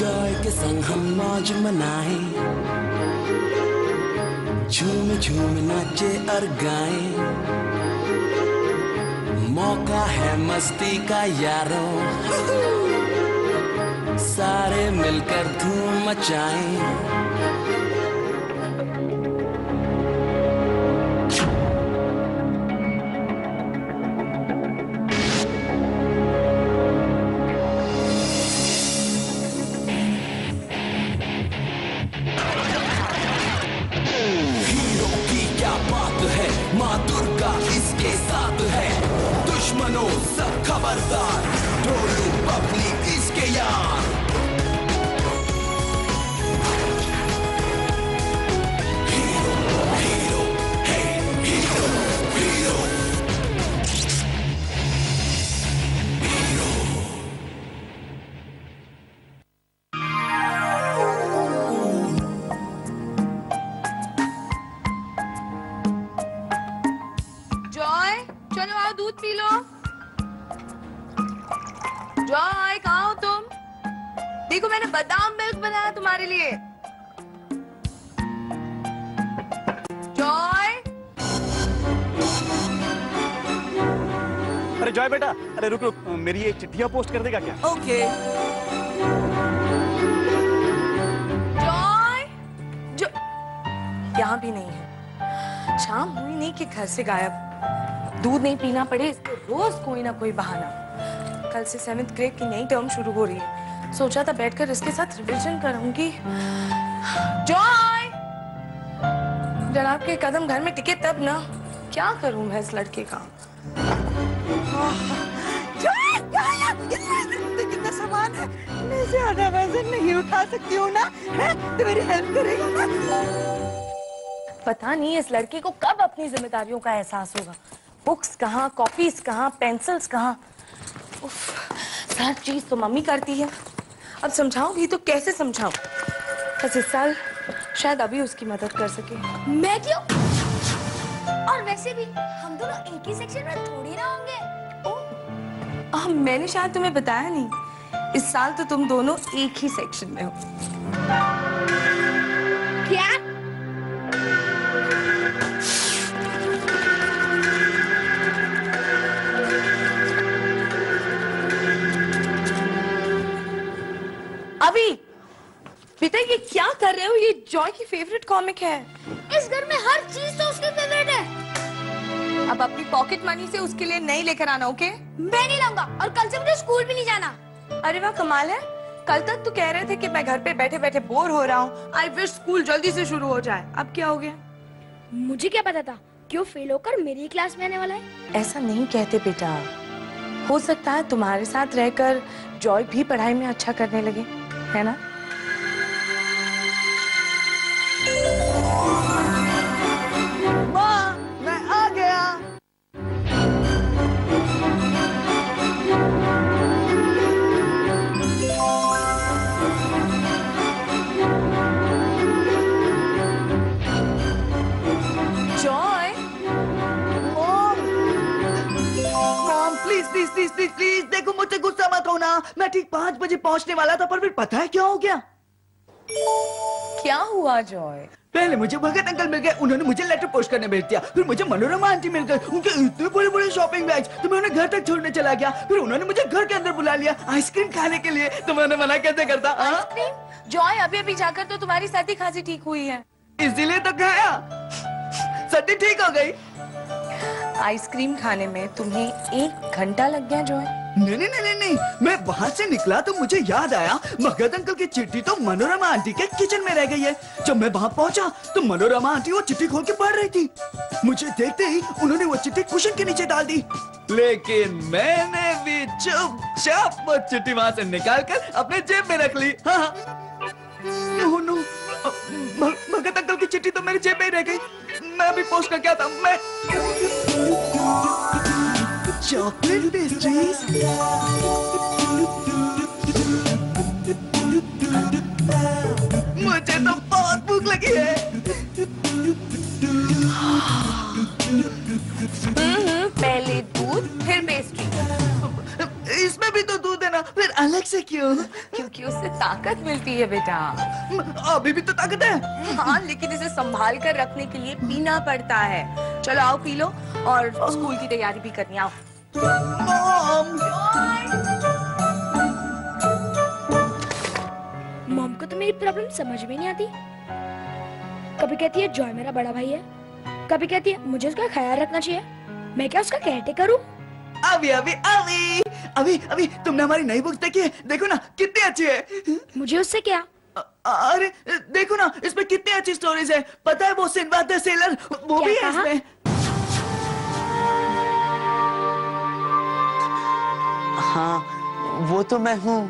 Joy के संग हम मौज मनाए, झूम झूम नाचे और गाए। मौका है मस्ती का यारों, सारे मिलकर धूम मचाएं। माँ दुर्गा इसके साथ है, दुश्मनों सब खबरदार, ढोलू पब्लिक इसके यार। हीरो हीरो हे हीरो हीरो चलो आओ दूध पी लो। जॉय कहाँ हो तुम? देखो मैंने बादाम मिल्क बनाया तुम्हारे लिए। जॉय। अरे जॉय बेटा, अरे रुक रुक, मेरी एक चिट्ठियां पोस्ट कर देगा क्या? ओके। जॉय जो यहाँ भी नहीं है, शाम हुई नहीं कि घर से गायब। दूध नहीं पीना पड़े इसको रोज कोई ना कोई बहाना। कल से 7th ग्रेड की नई टर्म शुरू हो रही है, सोचा था बैठकर इसके साथ रिविजन करूंगी। जॉय, जनाब के कदम घर में टिके तब ना। क्या करूं मैं इस लड़के का? कितना सामान है, मैं ज्यादा वजन नहीं उठा सकती हूँ ना, है? तो मेरी हेल्प करेगा ना? पता नहीं इस लड़के को कब अपनी जिम्मेदारियों का एहसास होगा। बुक्स कहाँ, कॉपीज कहाँ, पेंसिल्स कहाँ? हर चीज तो मम्मी करती है। अब समझाऊंगी तो कैसे समझाऊं? बस इस साल शायद अभी उसकी मदद कर सके। मैं क्यों? और वैसे भी हम दोनों एक ही सेक्शन में थोड़ी ना होंगे। मैंने शायद तुम्हें बताया नहीं, इस साल तो तुम दोनों एक ही सेक्शन में हो। क्या? अभी बेटा ये क्या कर रहे हो? ये जॉय की फेवरेट कॉमिक है। इस घर में हर चीज तो उसकी फेवरेट है। अब अपनी पॉकेट मनी से उसके लिए नहीं लेकर आना, ओके? मैं नहीं लाऊंगा, और कल से मुझे स्कूल भी नहीं जाना। अरे वाह, कमाल है। कल तक तो कह रहे थे कि मैं घर पे बैठे बैठे बोर हो रहा हूँ, आई विश स्कूल जल्दी से शुरू हो जाए। अब क्या हो गया? मुझे क्या पता था क्यों फेल होकर मेरी क्लास में आने वाला है। ऐसा नहीं कहते बेटा, हो सकता है तुम्हारे साथ रहकर जॉय भी पढ़ाई में अच्छा करने लगे, है ना? माँ, मैं आ गया। Joy, mom please please please please please, देखो मुझसे गुस्सा मत होना। मैं ठीक 5 बजे पहुंचने वाला था, पर फिर पता है क्या हो गया? क्या हुआ जॉय? पहले मुझे भगत अंकल मिल गए, उन्होंने मुझे लेटर पोस्ट करने भेज दिया। फिर मुझे मनोरमा आंटी मिल गए, उनके इतने बड़े बड़े शॉपिंग बैग्स, तो मैं उन्हें घर तक छोड़ने चला गया। फिर उन्होंने मुझे घर के अंदर बुला लिया आइसक्रीम खाने के लिए, तो मैंने मना कैसे करता? आइसक्रीम? जॉय अभी अभी जाकर तो तुम्हारी सर्दी खांसी ठीक हुई है, इसीलिए तो खाया, सर्दी ठीक हो गई। आइसक्रीम खाने में तुम्हें 1 घंटा लग गया जॉय? नहीं नहीं नहीं नहीं, मैं वहाँ से निकला तो मुझे याद आया भगत अंकल की चिट्ठी तो मनोरमा आंटी के किचन में रह गई है। जब मैं वहाँ पहुँचा तो मनोरमा आंटी वो चिट्ठी खोल के पढ़ रही थी। मुझे देखते ही उन्होंने वो चिट्ठी कुशन के नीचे डाल दी, लेकिन मैंने भी चुपचाप वो चिट्ठी वहाँ से निकाल कर अपने जेब में रख ली। हाँ नो, भगत अंकल की चिट्ठी तो मेरी जेब में ही रह गई। मैं भी पोस्ट कर क्या था, मैं चॉकलेट पेस्ट्रीज, मुझे तो बहुत भूख लगी है। पहले दूध फिर पेस्ट्री। इसमें भी अभी तो दूध है ना, फिर अलग से क्यों? क्योंकि उससे ताकत मिलती है बेटा। अभी भी तो ताकत है। हाँ, लेकिन इसे संभाल कर रखने के लिए पीना पड़ता है। चलो आओ पी लो, और स्कूल की तैयारी भी करनी। आओ। मॉम को तो मेरी प्रॉब्लम समझ में नहीं आती। कभी कहती है जॉय मेरा बड़ा भाई है, कभी कहती है मुझे उसका ख्याल रखना चाहिए। मैं क्या उसका केयरटेकर हूँ? अभी अभी अभी अभी अभी तुमने हमारी नई बुक देखी है? देखो ना कितनी अच्छी है। मुझे उससे क्या? अरे देखो ना, इसमें कितनी अच्छी स्टोरीज है। पता है वो सिंबाद द सेलर, वो क्या भी है कहा? इसमें। हाँ, वो तो मैं हूँ।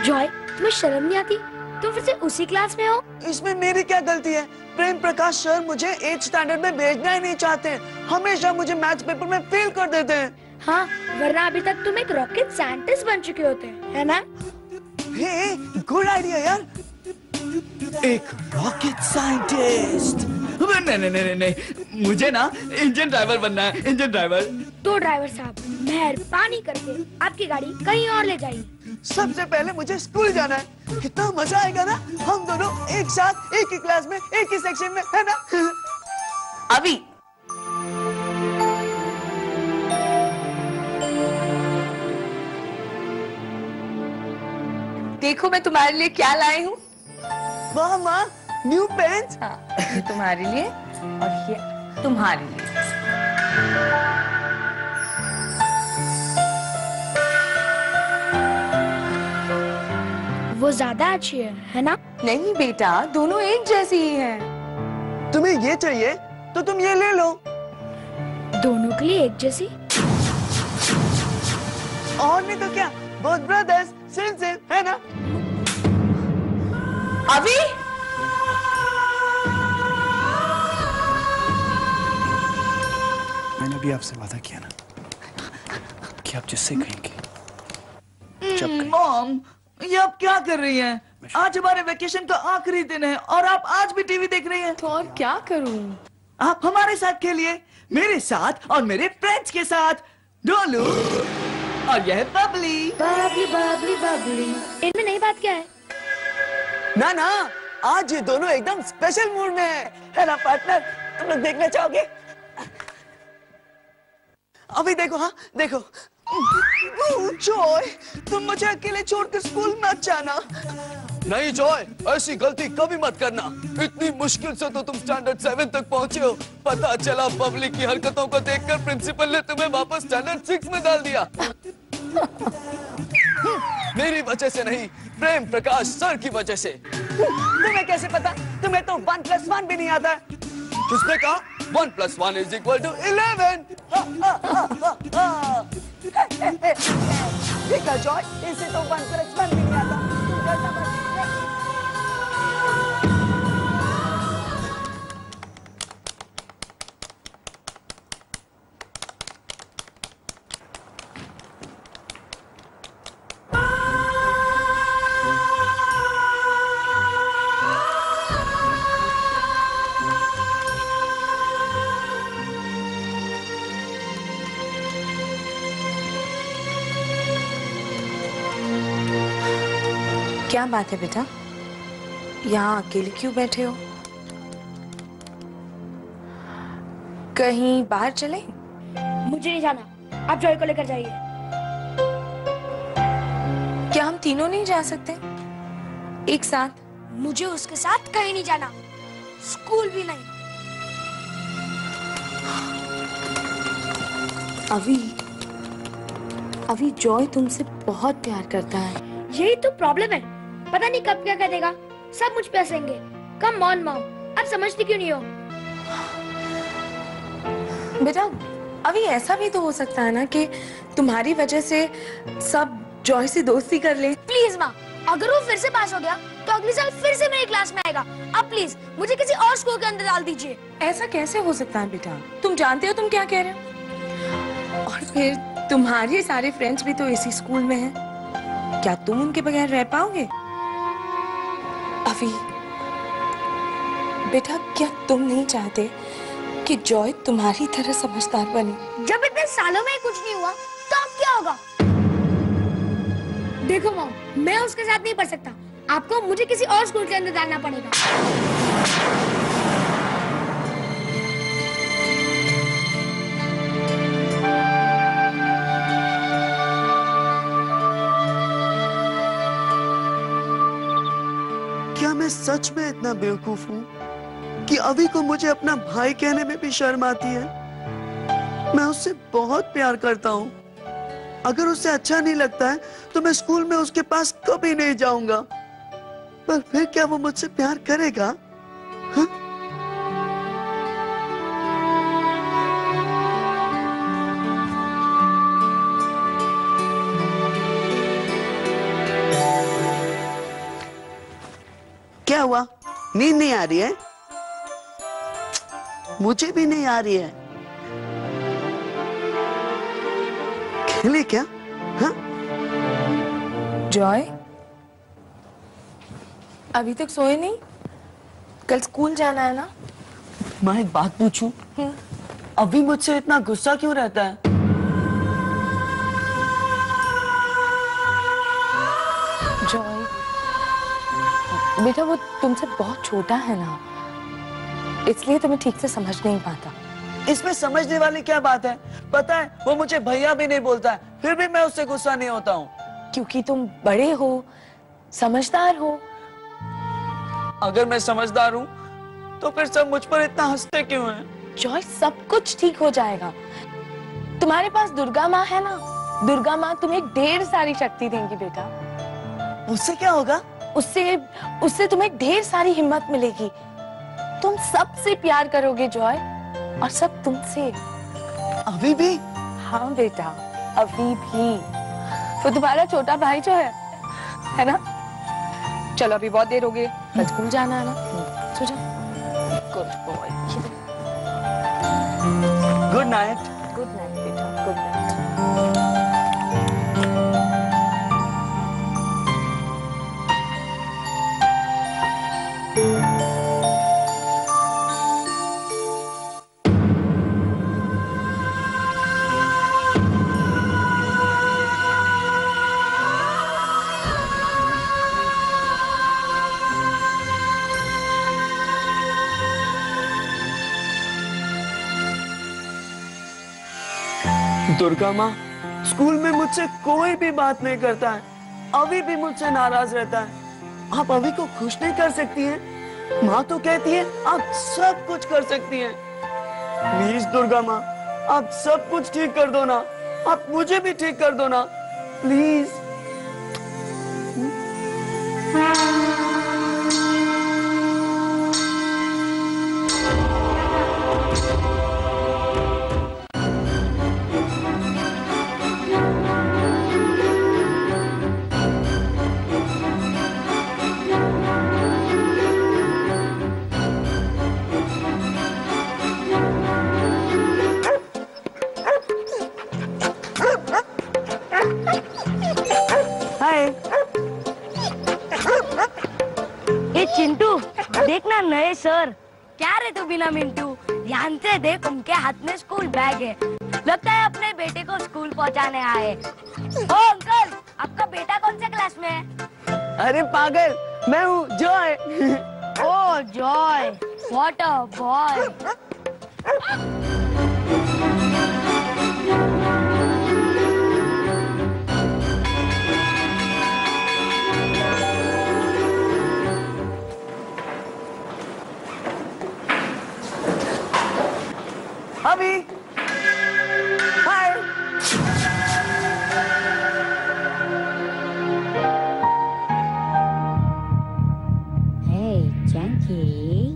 जॉय, तुम्हें शर्म नहीं आती? तुम फिर से उसी क्लास में हो। इसमें मेरी क्या गलती है? प्रेम प्रकाश सर मुझे 8th स्टैंडर्ड में भेजना ही नहीं चाहते। हमेशा मुझे मैथ्स पेपर में फेल कर देते हैं। हाँ, वरना अभी तक तुम एक रॉकेट साइंटिस्ट बन चुके होते, है ना? हे, गुड आइडिया यार। एक रॉकेट साइंटिस्ट। नहीं नहीं नहीं नहीं, मुझे ना इंजन ड्राइवर बनना है, इंजन ड्राइवर। तो ड्राइवर साहब, मेहरबानी करके आपकी गाड़ी कहीं और ले जाइए। सबसे पहले मुझे स्कूल जाना है। कितना मजा आएगा ना, हम दोनों एक साथ एक ही क्लास में एक ही सेक्शन में, है ना? अभी देखो मैं तुम्हारे लिए क्या लाई हूँ। वाह माँ, न्यू पेन्स। हाँ, ये तुम्हारे लिए और ये तुम्हारे लिए। वो ज्यादा अच्छी है ना? नहीं बेटा, दोनों एक जैसी ही हैं। तुम्हें ये चाहिए तो तुम ये ले लो। दोनों के लिए एक जैसी? और नहीं तो क्या, बोथ ब्रदर्स सेम सेम, है ना? अभी मैंने भी आपसे वादा किया ना कि आप जिससे कहेंगे जब कहें। मॉम, ये आप क्या कर रही हैं? आज हमारे वेकेशन का आखिरी दिन है और आप आज भी टीवी देख रही हैं। तो और क्या करूं? आप हमारे साथ खेलिए, मेरे साथ और मेरे फ्रेंड्स के साथ। डोलू और यह बबली। बबली बबली बबली। इनमें नई बात क्या है? ना ना, आज ये दोनों एकदम स्पेशल मूड में है ना पार्टनर? तुम लोग देखना चाहोगे? अभी देखो, हाँ देखो। जॉय, तुम मुझे अकेले छोड़कर स्कूल मत जाना। नहीं जॉय, ऐसी गलती कभी मत करना। इतनी मुश्किल से तो तुम स्टैंडर्ड 7 तक पहुंचे हो। पता चला पब्लिक की हरकतों को देखकर प्रिंसिपल ने तुम्हें वापस स्टैंडर्ड 6 में डाल दिया। मेरी वजह से नहीं, प्रेम प्रकाश सर की वजह से। तुम्हें कैसे पता? तुम्हें तो 1+1 भी नहीं आता। किसने कहा 1+1 is equal to 11? देखा जॉय, इसे तो 1+1 भी नहीं आता। क्या बात है बेटा, यहाँ अकेले क्यों बैठे हो? कहीं बाहर चले? मुझे नहीं जाना, आप जॉय को लेकर जाइए। क्या हम तीनों नहीं जा सकते एक साथ? मुझे उसके साथ कहीं नहीं जाना, स्कूल भी नहीं। अभी जॉय तुमसे बहुत प्यार करता है। यही तो प्रॉब्लम है, पता नहीं कब क्या कर देगा। सब मुझ पे हंसेंगे। कम ऑन मॉम, आप समझती क्यों नहीं हो? बेटा, अभी ऐसा भी तो हो सकता है ना कि तुम्हारी वजह से सब जॉय से दोस्ती कर ले। प्लीज माँ, अगर वो फिर से पास हो गया तो अगले साल फिर से मेरी क्लास में आएगा। अब प्लीज मुझे किसी और स्कूल के अंदर डाल दीजिए। ऐसा कैसे हो सकता है बेटा? तुम जानते हो तुम क्या कह रहे हो? और फिर तुम्हारे सारे फ्रेंड्स भी तो इसी स्कूल में हैं। क्या तुम उनके बगैर रह पाओगे? अभी बेटा, क्या तुम नहीं चाहते कि जॉय तुम्हारी तरह समझदार बने? जब इतने सालों में कुछ नहीं हुआ तो अब क्या होगा? मैं उसके साथ नहीं पढ़ सकता। आपको मुझे किसी और स्कूल के अंदर डालना पड़ेगा। क्या मैं सच में इतना बेवकूफ हूँ कि अभी को मुझे अपना भाई कहने में भी शर्म आती है? मैं उससे बहुत प्यार करता हूँ। अगर उसे अच्छा नहीं लगता है तो मैं स्कूल में उसके पास कभी नहीं जाऊंगा। पर फिर क्या वो मुझसे प्यार करेगा? हाँ? क्या हुआ? नींद नहीं आ रही है? मुझे भी नहीं आ रही है। खेले क्या? हाँ? जॉय, अभी तक सोए नहीं? कल स्कूल जाना है ना? मैं एक बात पूछूं? अभी मुझसे इतना गुस्सा क्यों रहता है? जॉय, बेटा वो तुमसे बहुत छोटा है ना, इसलिए तुम्हें ठीक से समझ नहीं पाता। इसमें समझने वाली क्या बात है? पता है वो मुझे भैया भी नहीं बोलता है, फिर भी मैं उससे गुस्सा नहीं होता हूँ। क्योंकि तुम बड़े हो, समझदार हो। अगर मैं समझदार हूँ तो फिर सब मुझ पर इतना हंसते क्यों हैं? जॉय, सब कुछ ठीक हो जाएगा। तुम्हारे पास दुर्गा माँ है ना, दुर्गा माँ तुम्हें ढेर सारी शक्ति देंगी बेटा। उससे क्या होगा? उससे तुम्हें ढेर सारी हिम्मत मिलेगी। तुम सबसे प्यार करोगे जॉय, और सब तुमसे। अभी भी? हाँ बेटा, अभी भी। वो तुम्हारा छोटा भाई जो है ना? चलो अभी बहुत देर हो गई, कल स्कूल जाना है ना, सो जा। Good boy. Good night. Good night बेटा, गुड नाइट। दुर्गा माँ, स्कूल में मुझसे कोई भी बात नहीं करता है, अभी भी मुझसे नाराज रहता है। आप अभी को खुश नहीं कर सकती हैं? माँ तो कहती है आप सब कुछ कर सकती हैं। प्लीज दुर्गा माँ, आप सब कुछ ठीक कर दो ना, आप मुझे भी ठीक कर दो ना, प्लीज। हाय। ए चिंटू, देखना नए सर। क्या रे तू बिना मिंटू? ध्यान से देख, उनके हाथ में स्कूल बैग है। लगता है अपने बेटे को स्कूल पहुंचाने आए। ओ अंकल, आपका बेटा कौन से क्लास में है? अरे पागल, मैं हूँ जॉय। ओ जॉय, व्हाट अ बॉय। अभी hi. Hey, Chunky.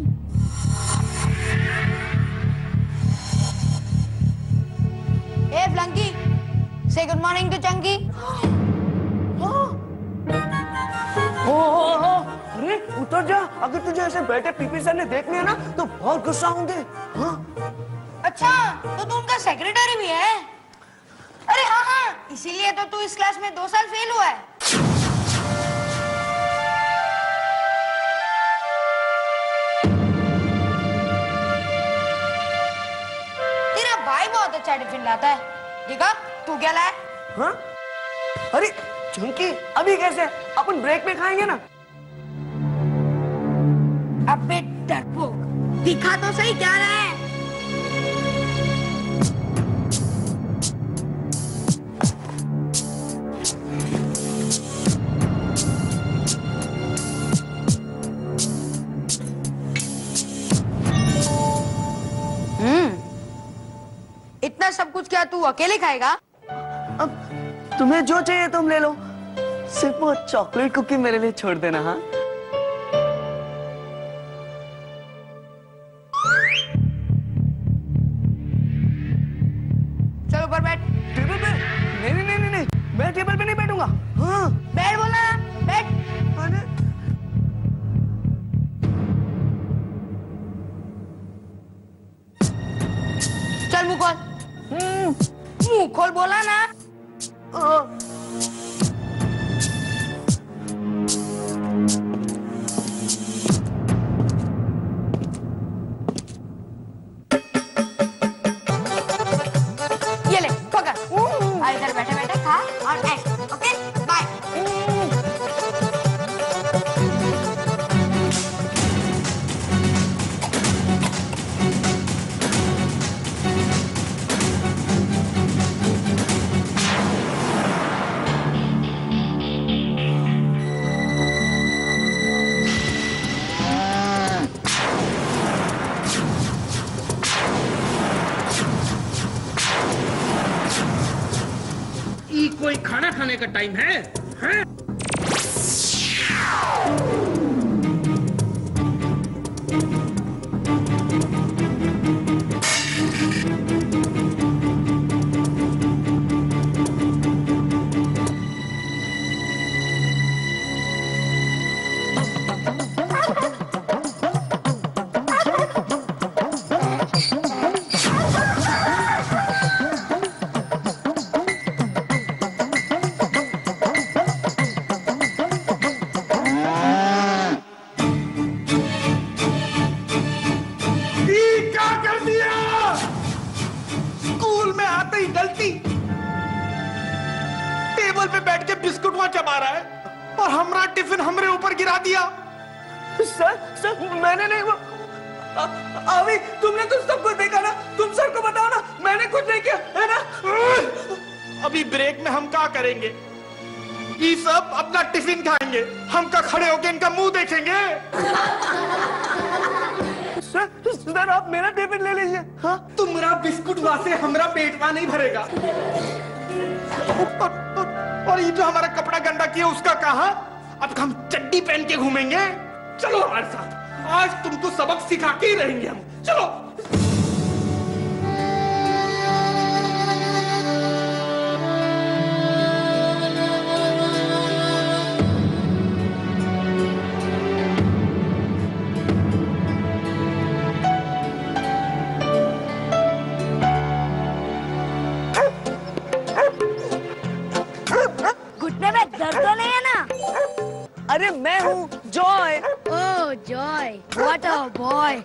Hey, Flunky. Say good morning to Chunky. अरे उतर जा, अगर तुझे ऐसे बैठे पीपी सर ने देख लिया ना तो बहुत गुस्सा होंगे। हाँ? अच्छा, तो तू उनका सेक्रेटरी भी है? अरे हाँ हाँ, इसीलिए तो तू इस क्लास में 2 साल फेल हुआ है। तेरा भाई बहुत अच्छा टिफिन लाता है। देखा, तू क्या लाया? हाँ? अरे चंकी, अभी कैसे? अपन ब्रेक में खाएंगे ना। अबे डरपोक, दिखा तो सही क्या रहा है। इतना सब कुछ क्या तू अकेले खाएगा? अब तुम्हें जो चाहिए तुम ले लो, सिर्फ वो चॉकलेट कुकी मेरे लिए छोड़ देना। हाँ, चल ऊपर बैठ। टेबल पे? नहीं, मैं टेबल पे नहीं बैठूंगा। हाँ, बैठ बोला ना, बैठ। अरे चल मुंह खोल। मुंह खोल बोला ना। ये ले पकड़। इधर बैठे बैठे खा और ऐश। Okay bye. ये कोई खाना खाने का टाइम है? हैं? टेबल पे बैठ के बिस्कुट वहां चबा रहा है और हमारा टिफिन हमरे ऊपर गिरा दिया। सर मैंने नहीं। अभी तुमने तो सब कुछ देखा ना, तुम सर को बताओ ना, मैंने कुछ नहीं किया है ना। अभी ब्रेक में हम क्या करेंगे? ये सब अपना टिफिन खाएंगे, हम का खड़े होके इनका मुंह देखेंगे। सर आप मेरा टिफिन ले लीजिए। हाँ, तुम्हारा बिस्कुट वहां से हमारा पेट वहां नहीं भरेगा। और ये जो हमारा कपड़ा गंदा किया उसका कहा? अब हम चड्डी पहन के घूमेंगे। चलो हमारे साथ, आज तुमको सबक सिखा के ही रहेंगे हम। चलो। घुटने में दर्द तो नहीं है ना? अरे मैं हूँ Joy. Oh Joy, what a boy.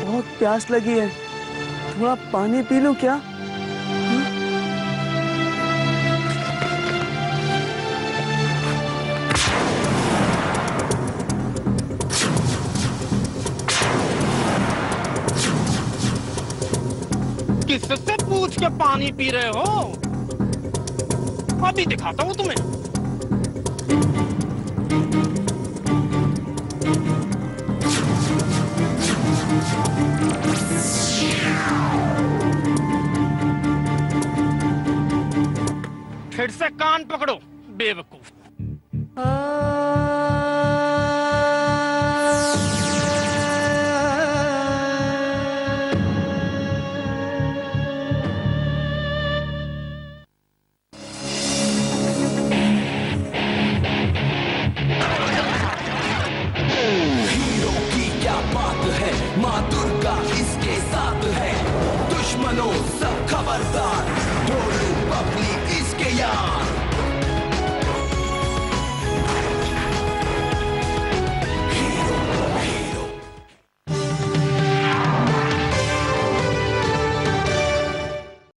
बहुत प्यास लगी है, थोड़ा पानी पी लूं क्या? किससे पूछ के पानी पी रहे हो? अभी दिखाता हूँ तुम्हें। फिर से कान पकड़ो बेवकूफ। हीरो की क्या बात है, माँ दुर्गा दुर्गा इसके साथ है, दुश्मनों सब खबरदार, ढोलू बबली इसके यार।